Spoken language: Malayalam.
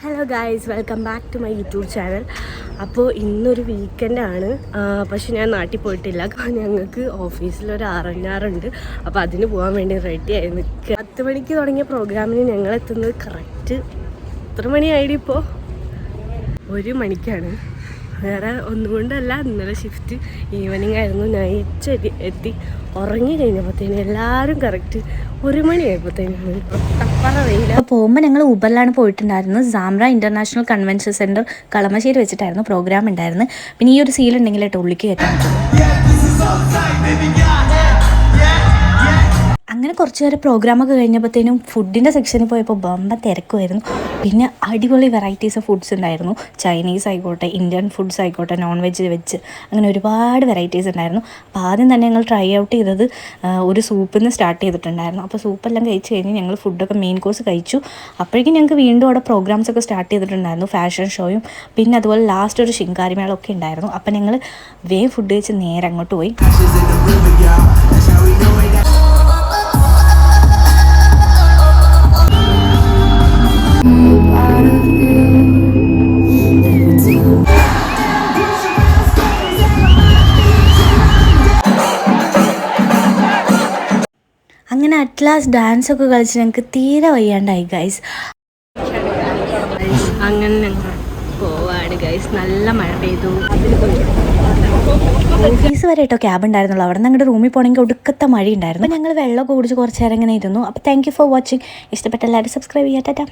Hello guys, welcome back to my YouTube channel. അപ്പോൾ ഇന്നൊരു വീക്കെൻഡാണ്, പക്ഷെ ഞാൻ നാട്ടിൽ പോയിട്ടില്ല. ഞങ്ങൾക്ക് ഓഫീസിലൊരു അറഞ്ഞാറുണ്ട്. അപ്പോൾ അതിന് പോകാൻ വേണ്ടി റെഡി ആയി നിൽക്കുക. 10 മണിക്ക് തുടങ്ങിയ പ്രോഗ്രാമിന് ഞങ്ങൾ എത്തുന്നത് കറക്റ്റ് എത്ര മണിയായിട്ട് ഇപ്പോൾ 1 മണിക്കാണ്. വേറെ ഒന്നും കൊണ്ടല്ല, ഇന്നലെ ഷിഫ്റ്റ് ഈവനിങ് ആയിരുന്നു. നൈറ്റ് എത്തി ഉറങ്ങി കഴിഞ്ഞപ്പോഴത്തേനും എല്ലാവരും കറക്റ്റ് 1 മണിയായപ്പോഴത്തേനാണ് തപ്പറ വെയില. അപ്പോൾ പോകുമ്പോൾ ഞങ്ങൾ ഊബറിലാണ് പോയിട്ടുണ്ടായിരുന്നത്. സാംറ ഇൻ്റർനാഷണൽ കൺവെൻഷൻ സെൻറ്റർ കളമശ്ശേരി വെച്ചിട്ടായിരുന്നു പ്രോഗ്രാം ഉണ്ടായിരുന്നത്. പിന്നെ ഈ ഒരു സീലുണ്ടെങ്കിൽ കേട്ടോ ഉള്ളിക്ക് കയറ്റാൻ പറ്റും. അങ്ങനെ കുറച്ച് നേരം പ്രോഗ്രാമൊക്കെ കഴിഞ്ഞപ്പോഴത്തേനും ഫുഡിൻ്റെ സെക്ഷനിൽ പോയപ്പോൾ ബമ്പ തിരക്കുമായിരുന്നു. പിന്നെ അടിപൊളി വെറൈറ്റീസ് ഓഫ് ഫുഡ്സ് ഉണ്ടായിരുന്നു. ചൈനീസ് ആയിക്കോട്ടെ, ഇന്ത്യൻ ഫുഡ്സ് ആയിക്കോട്ടെ, നോൺ വെജ്, വെജ്, അങ്ങനെ ഒരുപാട് വെറൈറ്റീസ് ഉണ്ടായിരുന്നു. അപ്പോൾ ആദ്യം തന്നെ ഞങ്ങൾ ട്രൈ ഔട്ട് ചെയ്തത് ഒരു സൂപ്പിൽ നിന്ന് സ്റ്റാർട്ട് ചെയ്തിട്ടുണ്ടായിരുന്നു. അപ്പോൾ സൂപ്പെല്ലാം കഴിച്ച് കഴിഞ്ഞ് ഞങ്ങൾ ഫുഡൊക്കെ മെയിൻ കോഴ്സ് കഴിച്ചു. അപ്പോഴേക്കും ഞങ്ങൾക്ക് വീണ്ടും അവിടെ പ്രോഗ്രാംസൊക്കെ സ്റ്റാർട്ട് ചെയ്തിട്ടുണ്ടായിരുന്നു. ഫാഷൻ ഷോയും പിന്നെ അതുപോലെ ലാസ്റ്റ് ഒരു ശിങ്കാരിമേളൊക്കെ ഉണ്ടായിരുന്നു. അപ്പോൾ ഞങ്ങൾ ഫുഡ് കഴിച്ച് നേരെ അങ്ങോട്ട് പോയി. അങ്ങനെ അറ്റ് ലാസ്റ്റ് ഡാൻസൊക്കെ കളിച്ച് ഞങ്ങൾക്ക് തീരെ വയ്യാണ്ടായി ഗൈസ്. അങ്ങനെ ഞങ്ങൾ പോവാണ് ഗൈസ്. നല്ല മഴ പെയ്തു. ഓഫീസ് വരെ കേട്ടോ ക്യാബ് ഉണ്ടായിരുന്നുള്ളൂ. അവിടെ നിന്ന് ഞങ്ങളുടെ റൂമിൽ പോകണമെങ്കിൽ ഒടുക്കത്തെ മഴ ഉണ്ടായിരുന്നു. അപ്പോൾ ഞങ്ങൾ വെള്ളമൊക്കെ കുടിച്ച് കുറച്ച് നേരം ഇങ്ങനെ ഇരുന്നു. അപ്പോൾ താങ്ക് യു ഫോർ വാച്ചിങ്. ഇഷ്ടപ്പെട്ട എല്ലാവരും സബ്സ്ക്രൈബ് ചെയ്യാം. ടാറ്റാ.